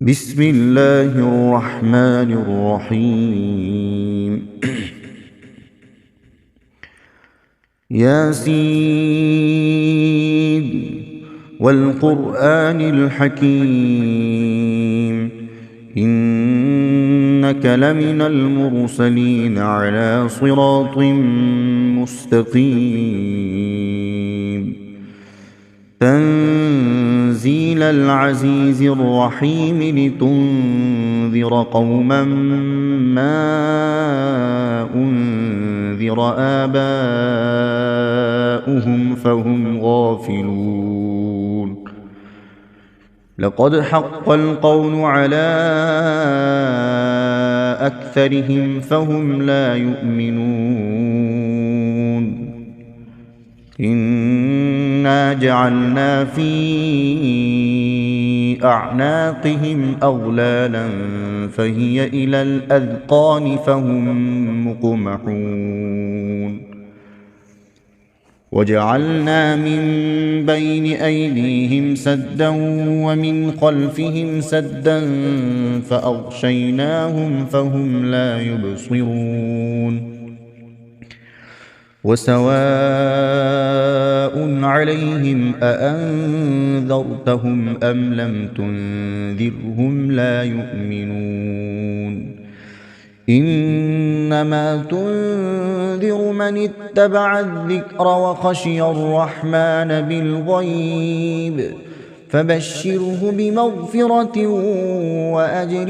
بسم الله الرحمن الرحيم ياسين والقرآن الحكيم إنك لمن المرسلين على صراط مستقيم تنزيل العزيز الرحيم لتنذر قوما ما أنذر آباؤهم فهم غافلون لقد حق القول على أكثرهم فهم لا يؤمنون إنا جعلنا في أعناقهم أغلالا فهي إلى الأذقان فهم مقمحون وجعلنا من بين أيديهم سدا ومن خلفهم سدا فأغشيناهم فهم لا يبصرون وسواء عليهم أأنذرتهم أم لم تنذرهم لا يؤمنون إنما تنذر من اتبع الذكر وخشي الرحمن بالغيب فبشره بمغفرة وأجر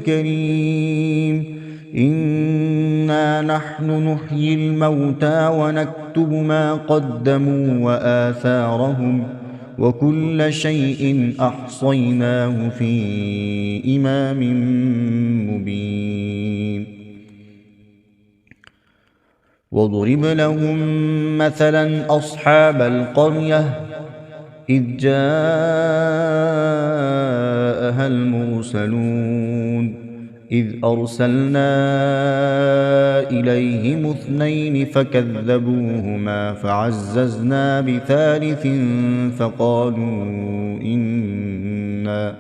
كريم إنا نحن نحيي الموتى ونكتب ما قدموا وآثارهم وكل شيء أحصيناه في إمام مبين واضرب لهم مثلا أصحاب القرية إذ جاءها المرسلون إذ أرسلنا إليهم اثنين فكذبوهما فعززنا بثالث فقالوا إنا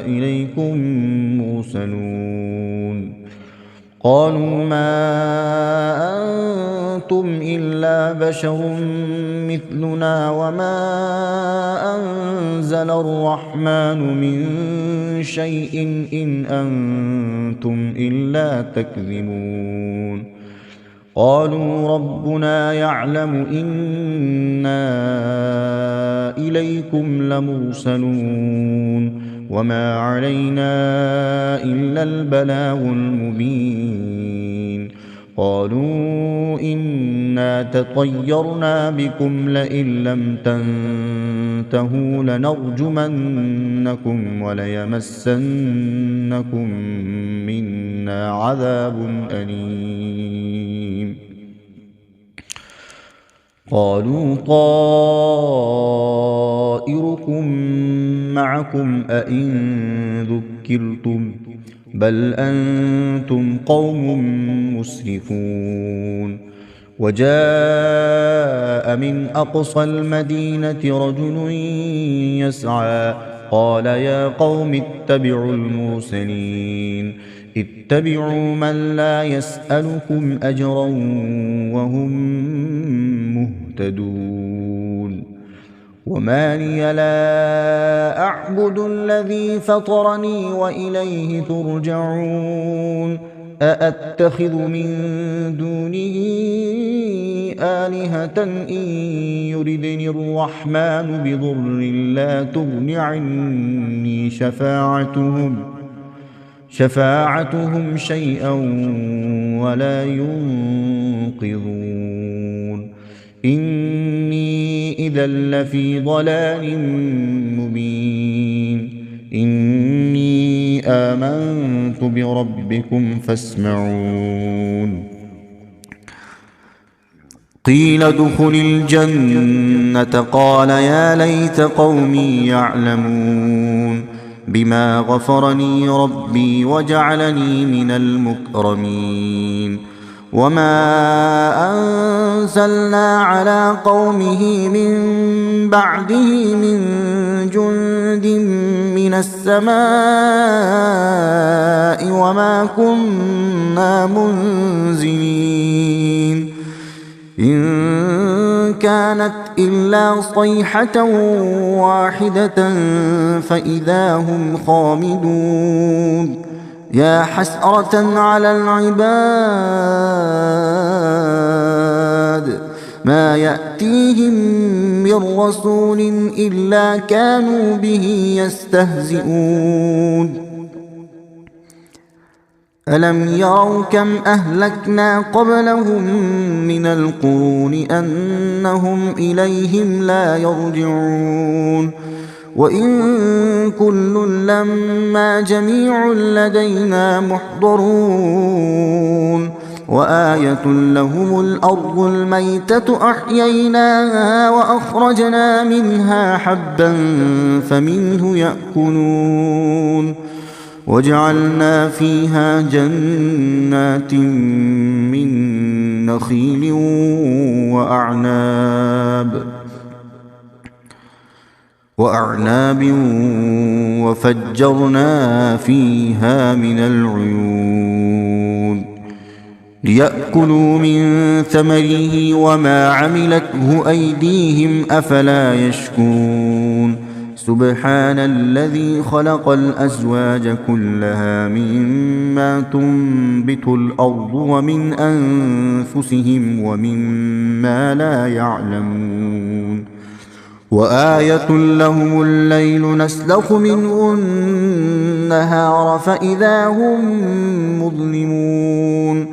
إليكم مرسلون قالوا ما أنتم إلا بشر مثلنا وما أنزل الرحمن من شيء إن أنتم إلا تكذبون قالوا ربنا يعلم إنا إليكم لمرسلون وما علينا إلا البلاغ المبين قالوا إنا تطيرنا بكم لئن لم تنتهوا لنرجمنكم وليمسنكم منا عذاب أليم قالوا طائركم معكم أئن ذكرتم بل أنتم قوم مسرفون وجاء من أقصى المدينة رجل يسعى قال يا قوم اتبعوا المرسلين اتبعوا من لا يسألكم أجرا وهم مهتدون وما لي لا أعبد الذي فطرني وإليه ترجعون أأتخذ من دونه آلهة إن يردني الرحمن بضر لا تغن عني شفاعتهم شيئا ولا ينقذون إني إذا لفي ضلال مبين إني آمنت بربكم فاسمعون قيل ادخل الجنة قال يا ليت قومي يعلمون بما غفرني ربي وجعلني من المكرمين وما أنزلنا على قومه من بعده من جند من السماء وما كنا منزلين إن كانت إلا صيحة واحدة فإذا هم خامدون يا حسرة على العباد ما يأتيهم من رسول إلا كانوا به يستهزئون ألم يروا كم أهلكنا قبلهم من القرون أنهم إليهم لا يرجعون وإن كل لما جميع لدينا محضرون وآية لهم الأرض الميتة أحييناها وأخرجنا منها حبا فمنه يأكلون وجعلنا فيها جنات من نخيل وأعناب وفجرنا فيها من العيون ليأكلوا من ثمره وما عملته أيديهم أفلا يشكرون سبحان الذي خلق الأزواج كلها مما تنبت الأرض ومن أنفسهم ومما لا يعلمون وآية لهم الليل نسلخ منه النهار فإذا هم مظلمون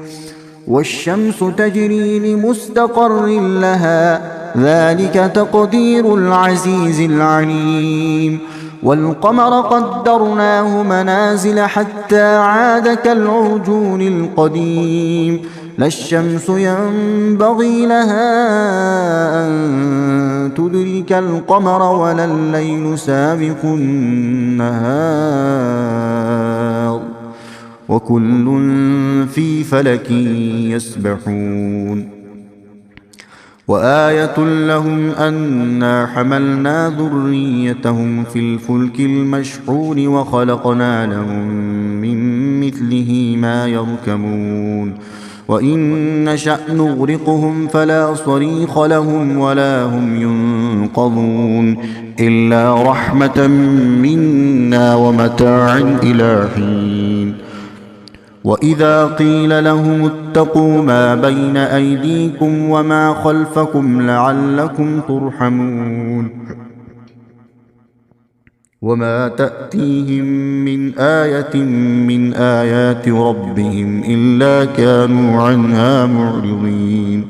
والشمس تجري لمستقر لها ذلك تقدير العزيز العليم والقمر قدرناه منازل حتى عاد كالعرجون القديم لا الشمس ينبغي لها أن تدرك القمر ولا الليل سابق النهار وكل في فلك يسبحون وآية لهم أنا حملنا ذريتهم في الفلك المشحون وخلقنا لهم من مثله ما يركبون وإن نشأ نغرقهم فلا صريخ لهم ولا هم ينقذون إلا رحمة منا ومتاعا إلى حين وإذا قيل لهم اتقوا ما بين أيديكم وما خلفكم لعلكم ترحمون وما تأتيهم من آية من آيات ربهم إلا كانوا عنها معرضين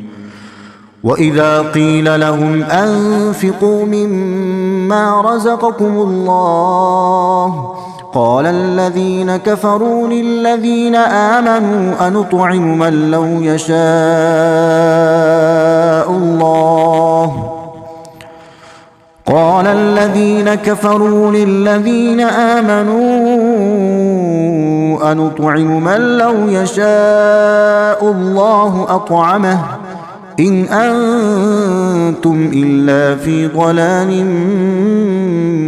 وإذا قيل لهم أنفقوا مما رزقكم الله قال الذين كفروا للذين آمنوا أنطعم من لو يشاء الله قال الذين كفروا للذين آمنوا أنطعم من لو يشاء الله أطعمه إن أنتم إلا في ضلال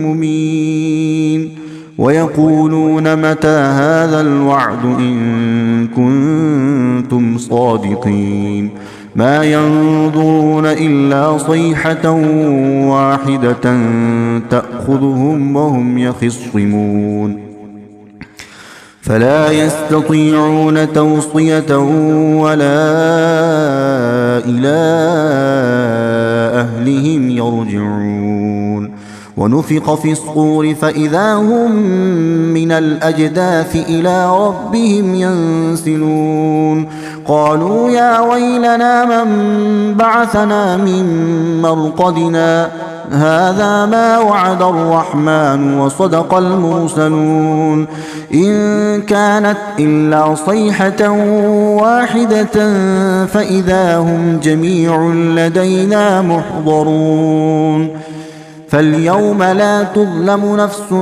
مبين ويقولون متى هذا الوعد إن كنتم صادقين ما ينظرون إلا صيحة واحدة تأخذهم وهم يخصمون فلا يستطيعون توصية ولا إلى أهلهم يرجعون ونفخ في الصور فإذا هم من الأجداث إلى ربهم ينسلون قالوا يا ويلنا من بعثنا من مرقدنا هذا ما وعد الرحمن وصدق المرسلون إن كانت إلا صيحة واحدة فإذا هم جميع لدينا محضرون فاليوم لا تظلم نفس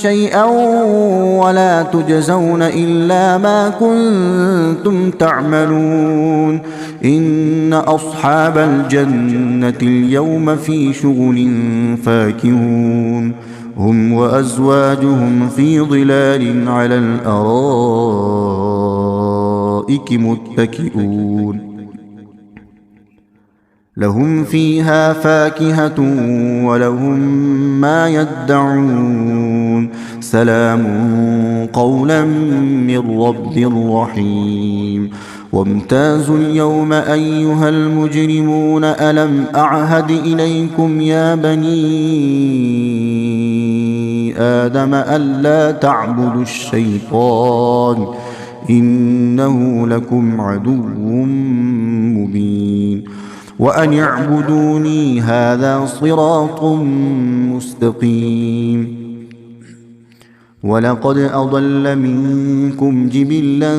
شيئا ولا تجزون إلا ما كنتم تعملون إن أصحاب الجنة اليوم في شغل فاكهون هم وأزواجهم في ظلال على الأرائك متكئون لهم فيها فاكهة ولهم ما يدعون سلام قولا من رب رحيم وامتازوا اليوم أيها المجرمون ألم أعهد إليكم يا بني آدم ألا تعبدوا الشيطان إنه لكم عدو مبين وأن اعبدوني هذا صراط مستقيم ولقد أضل منكم جبلا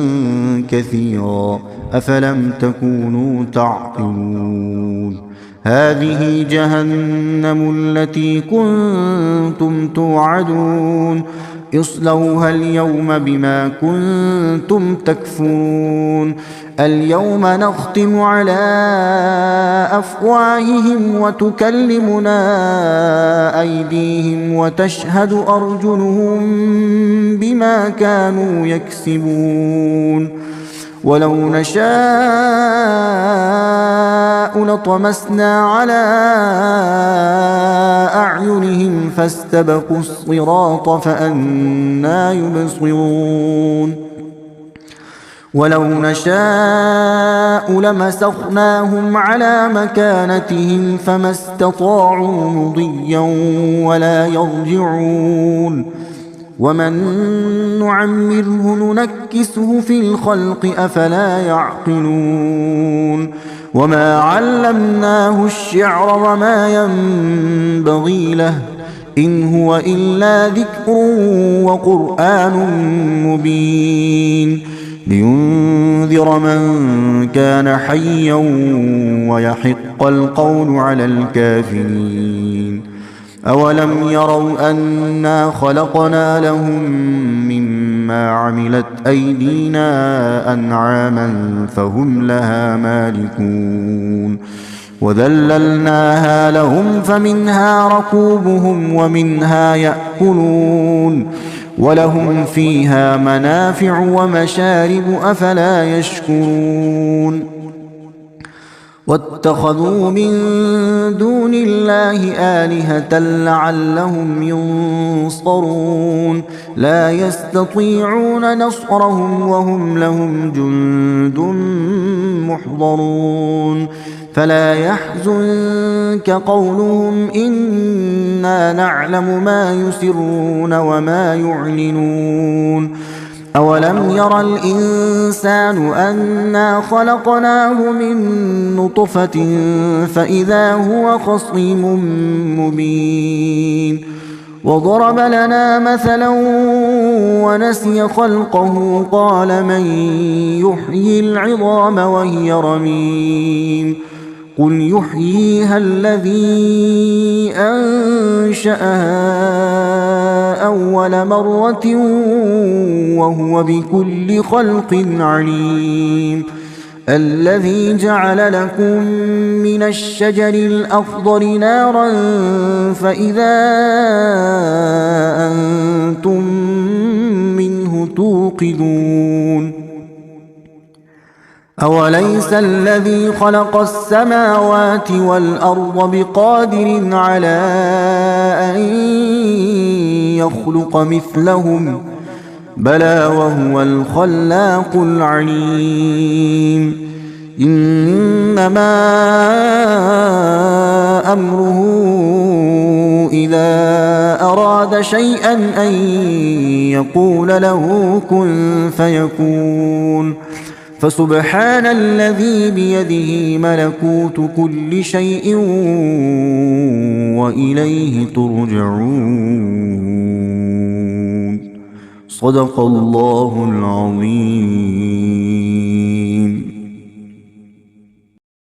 كثيرا أفلم تكونوا تعقلون هذه جهنم التي كنتم توعدون اصلوها اليوم بما كنتم تكفرون اليوم نختم على أفواههم وتكلمنا أيديهم وتشهد أرجلهم بما كانوا يكسبون ولو نشاء لطمسنا على أعينهم فاستبقوا الصراط فأنى يبصرون ولو نشاء لمسخناهم على مكانتهم فما استطاعوا مضيا ولا يرجعون ومن نعمره ننكسه في الخلق أفلا يعقلون وما علمناه الشعر وما ينبغي له إن هو إلا ذكر وقرآن مبين لينذر من كان حيا ويحق القول على الكافرين أولم يروا أنا خلقنا لهم مما عملت أيدينا أنعاما فهم لها مالكون وذللناها لهم فمنها ركوبهم ومنها يأكلون ولهم فيها منافع ومشارب أفلا يشكرون واتخذوا من دون الله آلهة لعلهم ينصرون لا يستطيعون نصرهم وهم لهم جند محضرون فلا يحزنك قولهم إنا نعلم ما يسرون وما يعلنون أولم ير الإنسان أنا خلقناه من نطفة فإذا هو خصيم مبين وضرب لنا مثلا ونسي خلقه قال من يحيي العظام وهي رميم قل يحييها الذي أنشأها أول مرة وهو بكل خلق عليم الذي جعل لكم من الشجر الأخضر نارا فإذا أنتم منه توقدون أوليس الذي خلق السماوات والأرض بقادر على أن يخلق مثلهم بلى وهو الخلاق العليم إنما أمره إذا أراد شيئا أن يقول له كن فيكون فسبحان الذي بيده ملكوت كل شيء وإليه ترجعون صدق الله العظيم.